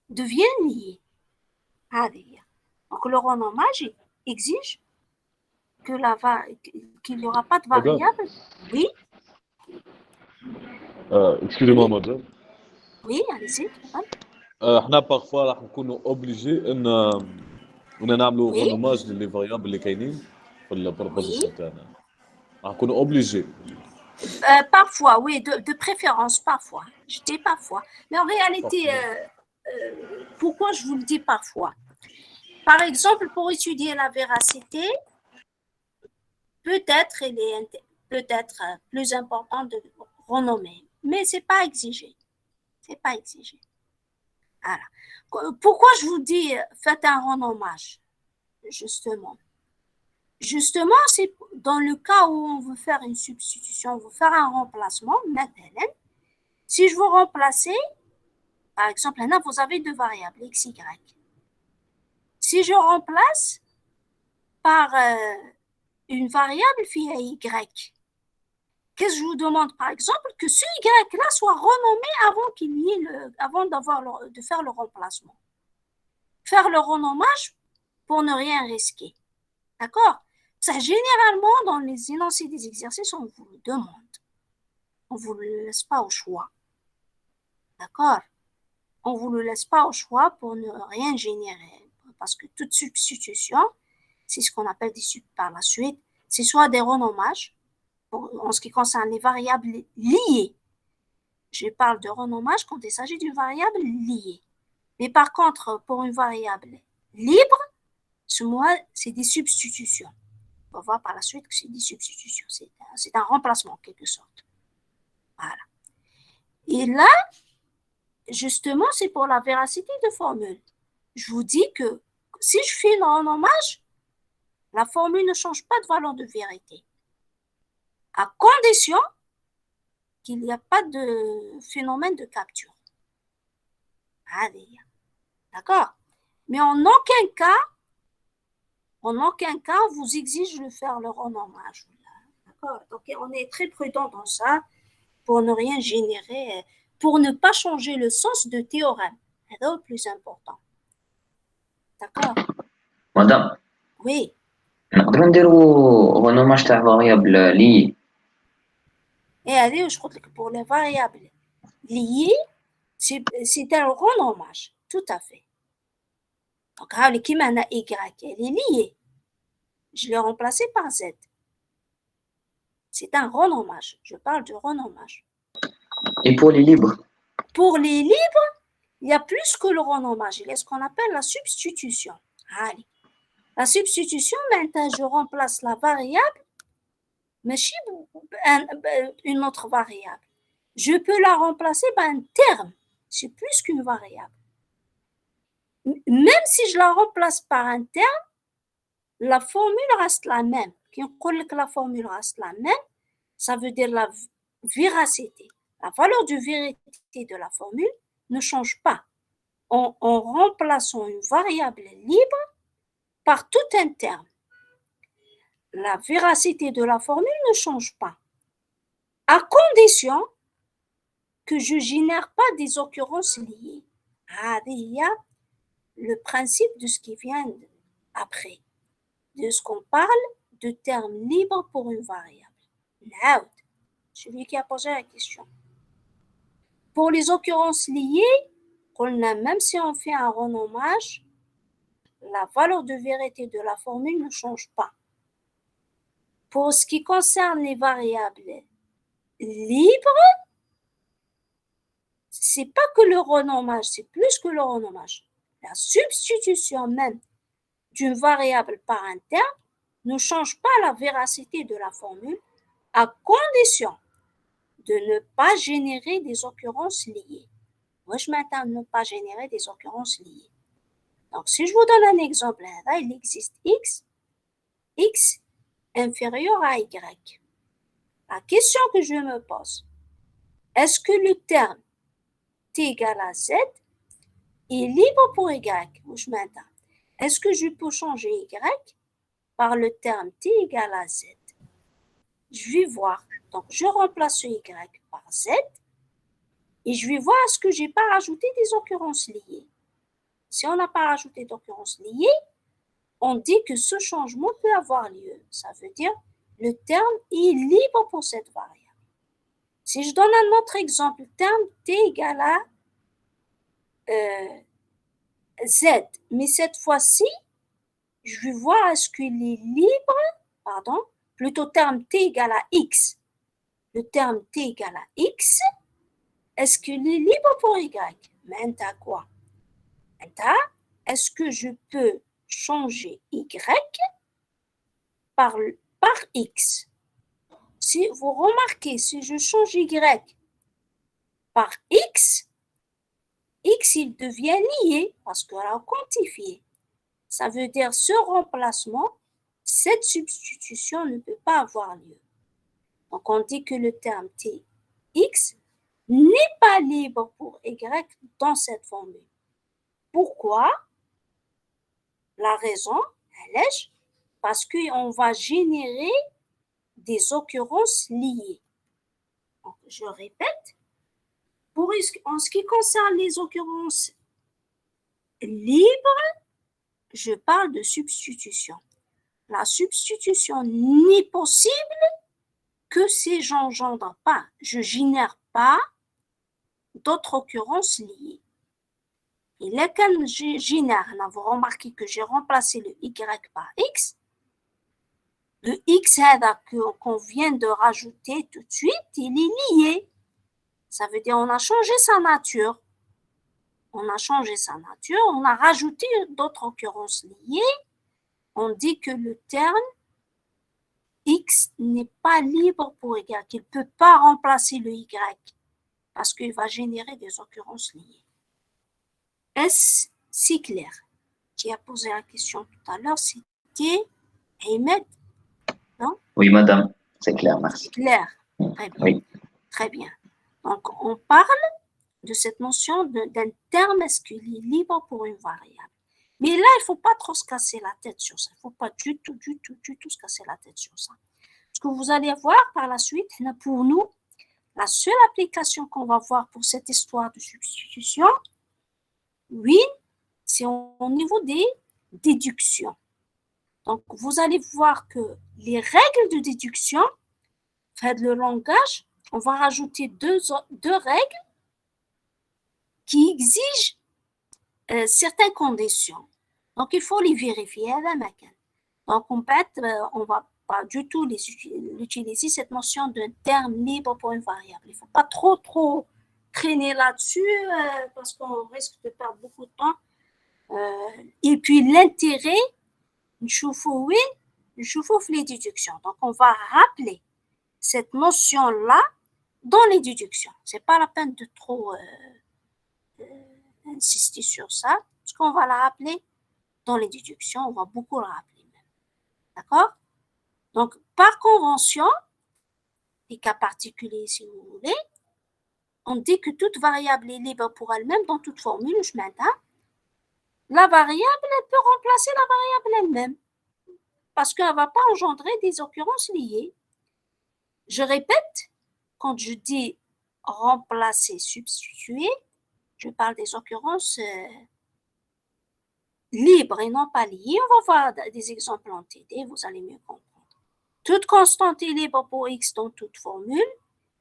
deviennent liées. Donc, le renommage exige qu'il n'y aura pas de variable. Oui, excusez-moi, madame. oui, allez-y. احنا parfois راح نكونوا obligés ان نعملوا Oui, رونوماج للي فاريابل اللي كاينين في البروبوزيسيون oui. تاعنا راح نكونوا obligés. Parfois, oui, de préférence, parfois. Je dis parfois. Mais en réalité, pourquoi je vous le dis parfois? Par exemple, pour étudier la véracité, peut-être il est peut-être plus important de renommer, mais c'est pas exigé. C'est pas exigé. Voilà. Pourquoi je vous dis faites un renommage? Justement, c'est dans le cas où on veut faire une substitution, on veut faire un remplacement. Maintenant, si je veux remplacer, par exemple, là, vous avez deux variables, x, y. Si je remplace par une variable fille à y, qu'est-ce que je vous demande, par exemple, que ce y-là soit renommé avant de faire le remplacement. Faire le renommage pour ne rien risquer. D'accord? Ça, généralement, dans les énoncés des exercices, on vous le demande. On ne vous le laisse pas au choix. D'accord? On ne vous le laisse pas au choix pour ne rien générer. Parce que toute substitution, c'est ce qu'on appelle par la suite, c'est soit des renommages, en ce qui concerne les variables liées. Je parle de renommage quand il s'agit d'une variable liée. Mais par contre, pour une variable libre, c'est des substitutions. On va voir par la suite que c'est des substitutions. C'est un remplacement en quelque sorte. Voilà. Et là, justement, c'est pour la véracité de formule. Je vous dis que si je fais le renommage, la formule ne change pas de valeur de vérité. À condition qu'il n'y a pas de phénomène de capture. Allez. D'accord? Mais en aucun cas, on vous exige de faire le renommage. D'accord? Donc, on est très prudent dans ça pour ne rien générer. pour ne pas changer le sens de théorème. C'est le plus important. D'accord? مدام Oui. نقدروا نديروا رونوماج تاع فاريابل لي Et allez, je crois que pour les variables liées, c'est un renommage. Tout à fait. Donc, qui m'a y, elle est liée. Je l'ai remplacé par z. C'est un renommage. Je parle de renommage. et pour les libres Pour les libres, il y a plus que le renommage. Il y a ce qu'on appelle la substitution. Allez. La substitution, maintenant, je remplace la variable, mais une autre variable. Je peux la remplacer par un terme. C'est plus qu'une variable. Même si je la remplace par un terme, la formule reste la même. Quand on dit que la formule reste la même, ça veut dire la véracité. La valeur de vérité de la formule ne change pas en remplaçant une variable libre par tout un terme. La véracité de la formule ne change pas, à condition que je ne génère pas des occurrences liées. Il y a le principe de ce qui vient après, de ce qu'on parle de termes libres pour une variable. Now, celui qui a posé la question. Pour les occurrences liées, même si on fait un renommage, la valeur de vérité de la formule ne change pas. Pour ce qui concerne les variables libres, c'est pas que le renommage, c'est plus que le renommage. La substitution même d'une variable par un terme ne change pas la véracité de la formule à condition de ne pas générer des occurrences liées. Moi, je m'attends à ne pas générer des occurrences liées. Donc, si je vous donne un exemple, là, il existe x inférieur à y. La question que je me pose, est-ce que le terme t égale à z est libre pour y? Où je m'attends. Est-ce que je peux changer y par le terme t égale à z? Je vais voir. Donc, je remplace ce y par z et je vais voir est-ce que je n'ai pas rajouté des occurrences liées. Si on n'a pas rajouté d'occurrences liées, on dit que ce changement peut avoir lieu. Ça veut dire le terme est libre pour cette variable. Si je donne un autre exemple, le terme t égale à z, mais cette fois-ci, je vais voir est-ce qu'il est libre, plutôt terme t égale à x. Le terme t égale à x, est-ce qu'il est libre pour y? Maintenant quoi? Maintenant, est-ce que je peux changer y par x? Si vous remarquez, si je change y par x, il devient lié parce qu'on l'a quantifié. Ça veut dire ce remplacement, cette substitution ne peut pas avoir lieu. Donc, on dit que le terme tx n'est pas libre pour y dans cette formule. Pourquoi? La raison, elle est parce qu'on va générer des occurrences liées. Donc, je répète, en ce qui concerne les occurrences libres, je parle de substitution. La substitution n'est possible que si j'engendre pas, je génère pas d'autres occurrences liées. Et là, quand je génère, vous remarquez que j'ai remplacé le y par x. Le x qu'on vient de rajouter tout de suite, il est lié. Ça veut dire qu'on a changé sa nature. On a changé sa nature, on a rajouté d'autres occurrences liées. On dit que le terme x n'est pas libre pour y, qu'il ne peut pas remplacer le y parce qu'il va générer des occurrences liées. Est-ce si clair? Qui a posé la question tout à l'heure, c'était Ahmed, non? Oui, madame, c'est clair, merci. Clair, très bien. Oui. Très bien. Donc, on parle de cette notion d'un terme, est-ce qu'il est libre pour une variable? Mais là, il ne faut pas trop se casser la tête sur ça. Il ne faut pas du tout se casser la tête sur ça. Ce que vous allez voir par la suite, pour nous, La seule application qu'on va voir pour cette histoire de substitution, oui, c'est au niveau des déductions. Donc, vous allez voir que les règles de déduction, fait le langage, on va rajouter deux règles qui exigent certaines conditions. Donc, il faut les vérifier à la maquette. Donc, on ne va pas du tout utiliser cette notion d'un terme libre pour une variable. Il ne faut pas trop traîner là-dessus parce qu'on risque de perdre beaucoup de temps. Et puis, l'intérêt, oui, les déductions. Donc, on va rappeler cette notion-là dans les déductions. Ce n'est pas la peine de trop insister sur ça, parce qu'on va la rappeler dans les déductions, on va beaucoup la rappeler même. D'accord? Donc, par convention, des cas particuliers si vous voulez, on dit que toute variable est libre pour elle-même dans toute formule, je m'entends. La variable, elle peut remplacer la variable elle-même, parce qu'elle ne va pas engendrer des occurrences liées. Je répète, quand je dis remplacer, substituer, je parle des occurrences libres et non pas liées. On va voir des exemples en TD, vous allez mieux comprendre. Toute constante est libre pour X dans toute formule.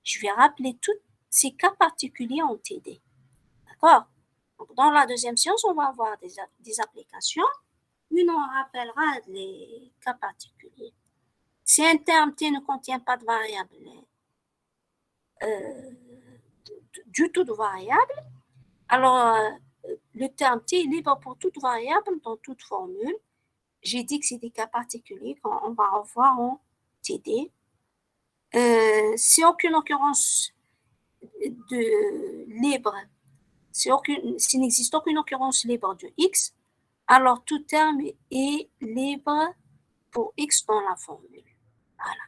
Je vais rappeler tous ces cas particuliers en TD. D'accord? Donc, dans la deuxième séance, on va avoir des applications. Une, on rappellera les cas particuliers. Si un terme T ne contient pas de variable, du tout de variable, alors le terme T est libre pour toute variable dans toute formule. J'ai dit que c'est des cas particuliers qu'on va revoir en TD. Si aucune occurrence de libre, s'il n'existe aucune occurrence libre de X, alors tout terme est libre pour X dans la formule. Voilà.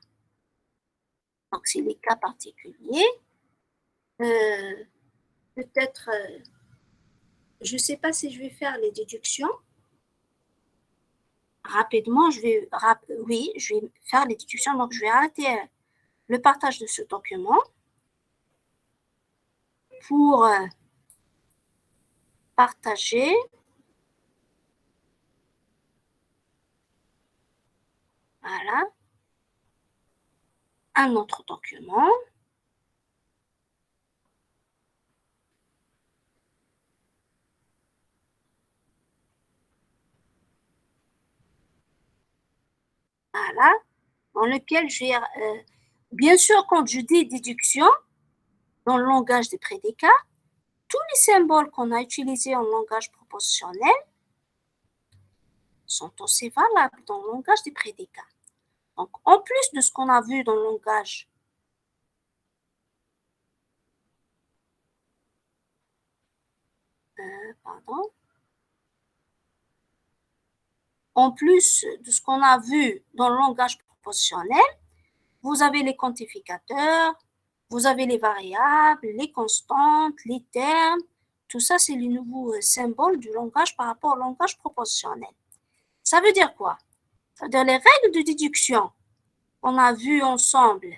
Donc, c'est les cas particuliers. Peut-être, je ne sais pas si je vais faire les déductions. Rapidement, je vais faire les déductions. Donc, je vais arrêter le partage de ce document pour partager voilà, un autre document. Voilà, dans lequel je vais, bien sûr, quand je dis déduction, dans le langage des prédicats, tous les symboles qu'on a utilisés en langage propositionnel sont aussi valables dans le langage des prédicats. Donc, en plus de ce qu'on a vu dans le langage en plus de ce qu'on a vu dans le langage propositionnel, vous avez les quantificateurs, vous avez les variables, les constantes, les termes. Tout ça, c'est les nouveaux symboles du langage par rapport au langage propositionnel. Ça veut dire quoi? Ça veut dire les règles de déduction qu'on a vues ensemble,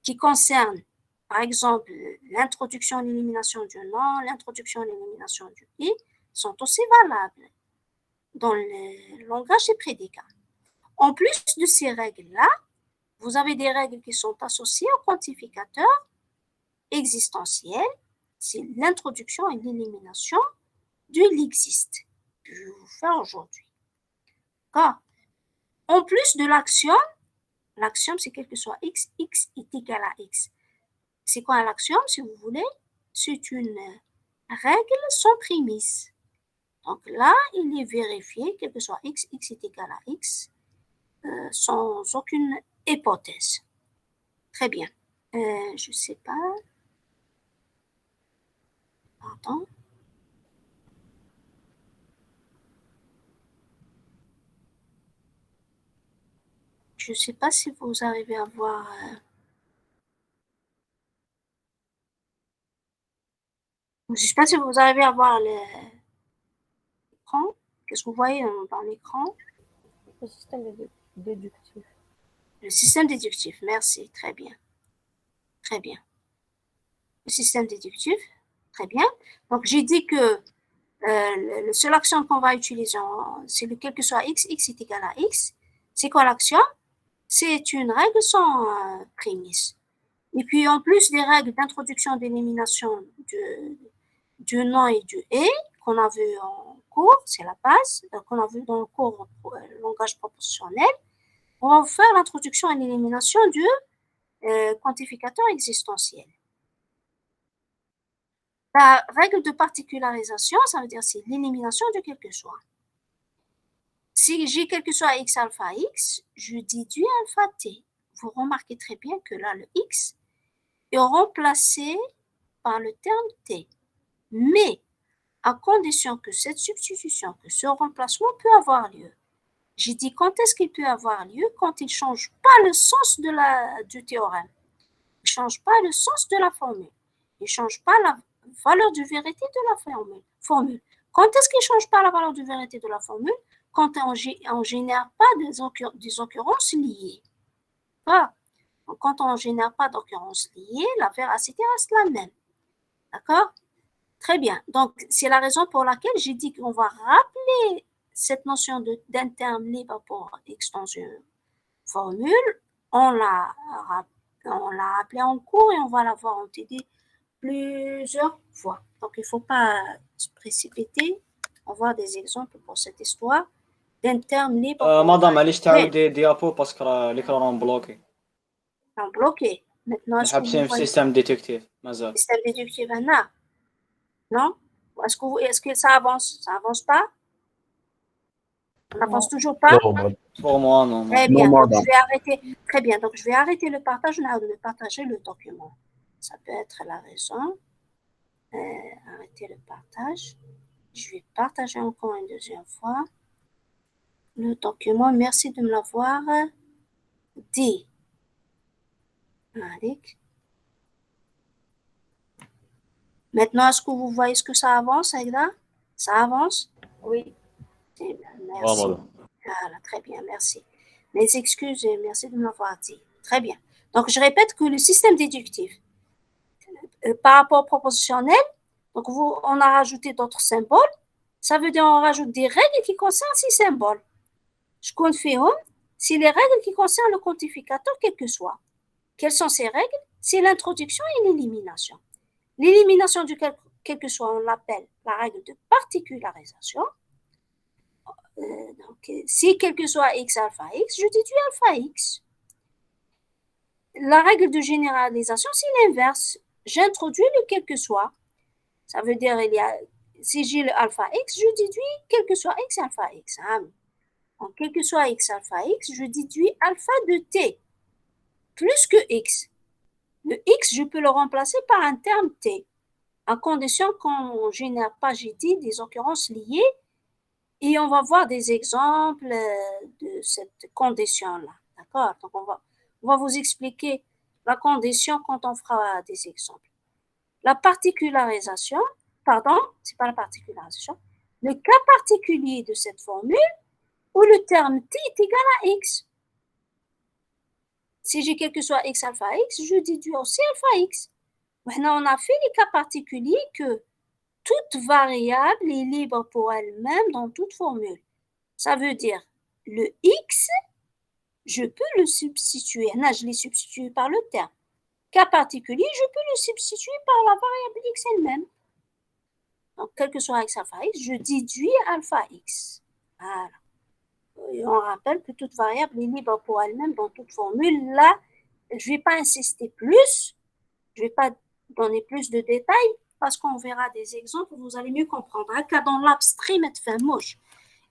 qui concernent, par exemple, l'introduction et l'élimination du nom, l'introduction et l'élimination du i, sont aussi valables dans le langage des prédicats. En plus de ces règles-là, vous avez des règles qui sont associées au quantificateur existentiel, c'est l'introduction et l'élimination de l'existe que je vais vous faire aujourd'hui. En plus de l'axiome c'est quel que soit x, x est égal à x. C'est quoi l'axiome si vous voulez? C'est une règle sans prémisse. Donc là, il est vérifié, quel que soit x, x est égal à x, sans aucune hypothèse. Très bien. Je ne sais pas. Pardon. Je ne sais pas si vous arrivez à voir. Je ne sais pas si vous arrivez à voir l'écran. Qu'est-ce que vous voyez dans l'écran? Le système déductif. Le système déductif, merci, très bien. Très bien. le système déductif. Très bien. Donc, j'ai dit que le seul axiome qu'on va utiliser, c'est quel que soit x est égal à x. C'est quoi l'axiome? C'est une règle sans prémisse. Et puis, en plus des règles d'introduction d'élimination du non et du et, qu'on a vu en cours, c'est la base, qu'on a vu dans le cours langage proportionnel, on va faire l'introduction et l'élimination du quantificateur existentiel. La règle de particularisation, ça veut dire c'est l'élimination de quel que soit. Si j'ai quel que soit x alpha x, je déduis alpha t. Vous remarquez très bien que là, le x est remplacé par le terme t. Mais à condition que cette substitution, que ce remplacement peut avoir lieu. J'ai dit quand est-ce qu'il peut avoir lieu? Quand il ne change pas le sens du théorème. Il ne change pas le sens de la formule. Il ne change pas la valeur de vérité de la formule. Quand est-ce qu'il ne change pas la valeur de vérité de la formule? Quand on ne génère pas des occurrences liées. Voilà. Donc, quand on ne génère pas d'occurrences liées, la véracité reste la même. D'accord? Très bien. Donc, c'est la raison pour laquelle j'ai dit qu'on va rappeler cette notion d'un terme libre pour x dans une formule. On l'a appelée en cours et on va la voir en TD plusieurs fois. Donc, il ne faut pas se précipiter. On va voir des exemples pour cette histoire d'un terme libre. مدام معليش تعاودي ديابو باسكو راه l'écran راه مبلوكي. bloqué. Maintenant, est-ce que حابسين vous في voyez système détective مازال. système déductif هنا? Non? Est-ce que ça avance? Ça avance pas? On n'avance toujours pas? Pour moi non. Très bien. Donc, je vais arrêter. Très bien. Donc, je vais arrêter le partage. On a de partager le document. Ça peut être la raison. Arrêter le partage. Je vais partager encore une deuxième fois le document. Merci de me l'avoir dit. Allez. Maintenant, est-ce que vous voyez ce que ça avance, Aïda? Ça avance? Oui. Merci. Voilà, très bien, merci. Mes excuses et merci de me l'avoir dit. Très bien. Donc, je répète que le système déductif, par rapport au propositionnel, donc on a rajouté d'autres symboles. Ça veut dire on rajoute des règles qui concernent ces symboles. Je confirme, c'est les règles qui concernent le quantificateur, quel que soit. Quelles sont ces règles? C'est l'introduction et l'élimination. L'élimination du quel que soit, on l'appelle la règle de particularisation. Donc, si quel que soit x alpha x, je déduis alpha x. La règle de généralisation, c'est l'inverse. J'introduis le quel que soit. Ça veut dire, si j'ai le alpha x, je déduis quel que soit x alpha x. Donc, quel que soit x alpha x, je déduis alpha de t plus que x. Le x, je peux le remplacer par un terme t, à condition qu'on ne génère pas, j'ai dit, des occurrences liées. Et on va voir des exemples de cette condition-là. D'accord? Donc, on va vous expliquer la condition quand on fera des exemples. La particularisation, pardon, c'est pas la particularisation, le cas particulier de cette formule où le terme t est égal à x. Si j'ai quel que soit x alpha x, je déduis aussi alpha x. Maintenant, on a fait les cas particuliers que toute variable est libre pour elle-même dans toute formule. Ça veut dire le x, je peux le substituer. Là, je l'ai substitué par le terme. Cas particulier, je peux le substituer par la variable x elle-même. Donc, quel que soit x alpha x, je déduis alpha x. Voilà. Et on rappelle que toute variable est libre pour elle-même dans toute formule. Là, je ne vais pas insister plus. Je ne vais pas donner plus de détails. Parce qu'on verra des exemples, vous allez mieux comprendre. Car dans l'abstrait,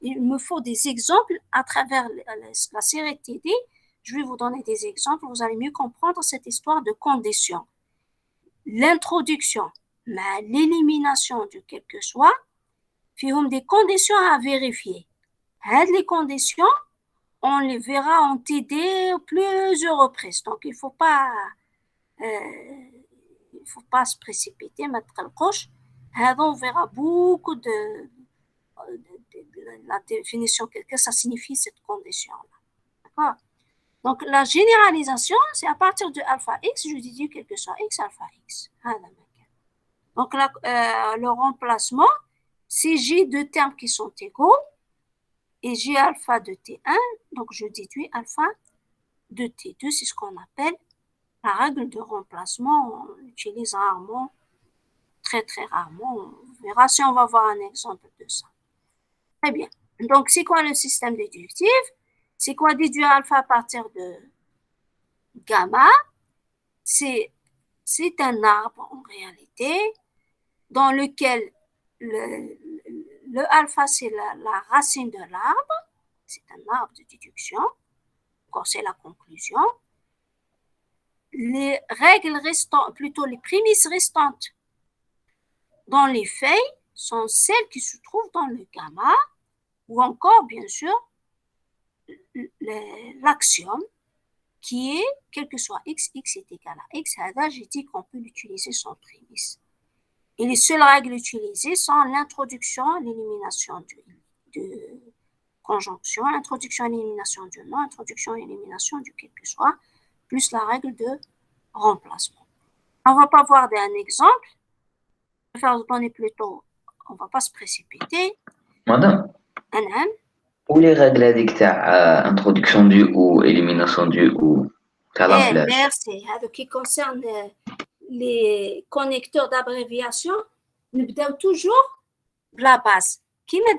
il me faut des exemples à travers la série TD. Je vais vous donner des exemples, vous allez mieux comprendre cette histoire de conditions. L'introduction, l'élimination de quel que soit, font des conditions à vérifier. Les conditions, on les verra en TD plusieurs reprises. Donc, il ne faut pas se précipiter, mettre le coche. On verra beaucoup de la définition, qu'est-ce que ça signifie cette condition-là. D'accord? Donc, la généralisation, c'est à partir de alpha x, je déduis quel que soit x alpha x. Donc, le remplacement, c'est j'ai deux termes qui sont égaux et j'ai alpha de T1, donc je déduis alpha de T2, c'est ce qu'on appelle la règle de remplacement. On l'utilise rarement, très très rarement. On verra si on va voir un exemple de ça. Très bien. Donc, c'est quoi le système déductif? C'est quoi déduire alpha à partir de gamma? C'est un arbre en réalité dans lequel le alpha, c'est la racine de l'arbre. C'est un arbre de déduction. Encore, c'est la conclusion. Les règles restantes, plutôt les prémices restantes dans les feuilles sont celles qui se trouvent dans le gamma ou encore, bien sûr, l'axiome qui est, quel que soit x, x est égal à x. Là, j'ai dit qu'on peut l'utiliser sans prémisse. Et les seules règles utilisées sont l'introduction, l'élimination de conjonction, introduction, élimination du nom, introduction, élimination du quel que soit, plus la règle de remplacement. On ne va pas voir un exemple. Je vais faire donner plutôt, on ne va pas se précipiter. Madame, Un où les règles هذيك تاع introduction du ou élimination du ou تاع l'emplage. Merci. Qui concerne les connecteurs d'abréviation, nous devons toujours de la base. Qui met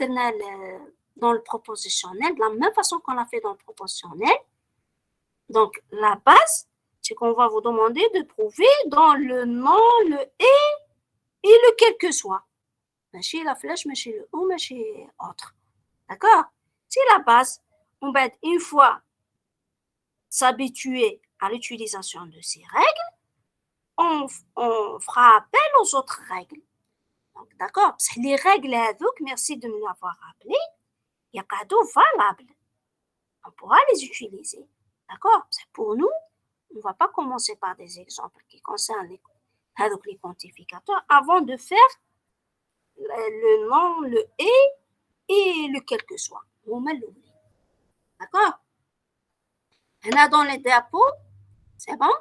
dans le propositionnel, de la même façon qu'on l'a fait dans le propositionnel. Donc, la base, c'est qu'on va vous demander de trouver dans le nom, le et le quel que soit. Chez la flèche, mais chez le ou, mais chez autre. D'accord? C'est la base. On va une fois s'habituer à l'utilisation de ces règles, on fera appel aux autres règles. Donc, d'accord? Les règles, donc, merci de me l'avoir rappelé, il y a cadeau valable. On pourra les utiliser. D'accord? Pour nous, on ne va pas commencer par des exemples qui concernent les quantificateurs avant de faire le nom, le et le quel que soit. On met l'oubli. D'accord? On a dans les diapos, c'est bon?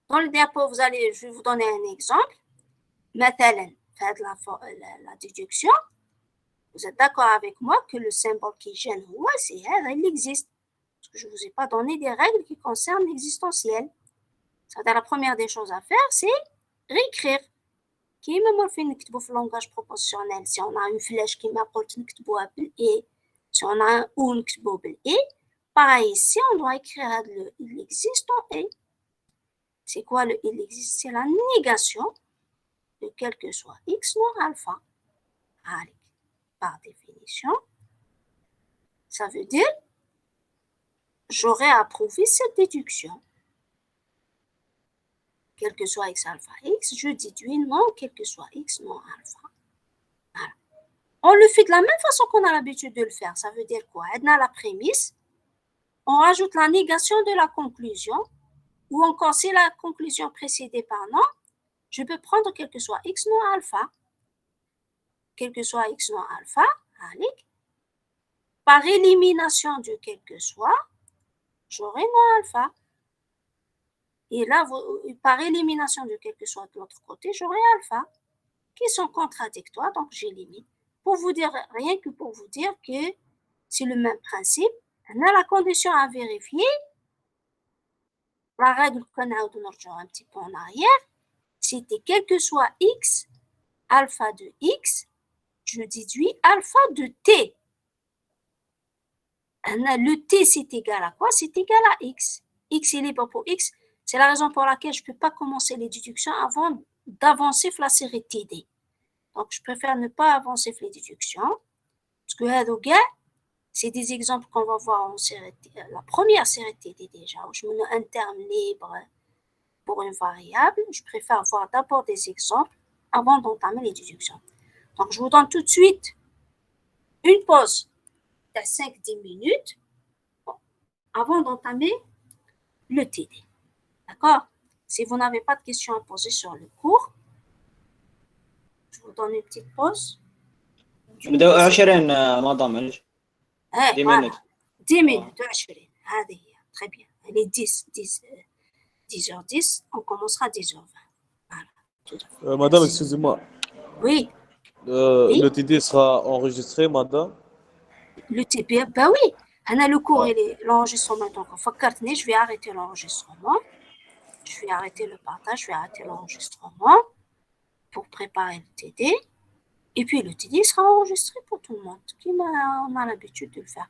Dans le diapo, je vais vous donner un exemple. مثلا, faites la déduction. Vous êtes d'accord avec moi que le symbole qui gêne, c'est il existe. Parce que je ne vous ai pas donné des règles qui concernent l'existentiel. C'est-à-dire la première des choses à faire, c'est réécrire. Qui me morphine نكتبو في langage proportionnel. Si on a une flèche qui m'a قلت نكتبوها بالإي, si on a un ou نكتبو بالإي, pareil ici, on doit écrire il existe en et. C'est quoi le il existe? C'est la négation de quel que soit x non alpha. Allez, par définition, ça veut dire j'aurais approuvé cette déduction. Quel que soit x alpha x, je déduis non, quel que soit x non alpha. Voilà. On le fait de la même façon qu'on a l'habitude de le faire. Ça veut dire quoi? On a la prémisse, on rajoute la négation de la conclusion, ou encore si la conclusion précédée par non, je peux prendre quel que soit x non alpha. Quel que soit x non alpha, allez, par élimination de quel que soit, j'aurai non alpha. Et là, par élimination de quel que soit de l'autre côté, j'aurai alpha, qui sont contradictoires, donc j'élimine. Pour vous dire, rien que pour vous dire que c'est le même principe, on a la condition à vérifier. La règle qu'on a un petit peu en arrière, c'était quel que soit x, alpha de x, je déduis alpha de t. Le t, c'est égal à quoi? C'est égal à x. X est libre pour x. C'est la raison pour laquelle je ne peux pas commencer les déductions avant d'avancer la série TD. Donc, je préfère ne pas avancer les déductions. Parce que c'est des exemples qu'on va voir en série TD, la première série TD déjà, où je mets un terme libre pour une variable. Je préfère voir d'abord des exemples avant d'entamer les déductions. Donc, je vous donne tout de suite une pause de 5-10 minutes avant d'entamer le TD. D'accord? Si vous n'avez pas de questions à poser sur le cours, je vous donne une petite pause. نبداو 20 مدام معليش 10 minutes 10 minutes 20 هذه هي très bien. Elle est 10h10, on commencera à 10h20. Madame, excusez-moi. Oui, Le TD sera enregistré, madame. le TP, bah oui. Anna, le cours, l'enregistrement est encore. Fakkartni, je vais arrêter l'enregistrement. Je vais arrêter le partage, je vais arrêter l'enregistrement pour préparer le TD. Et puis le TD sera enregistré pour tout le monde, on a l'habitude de le faire.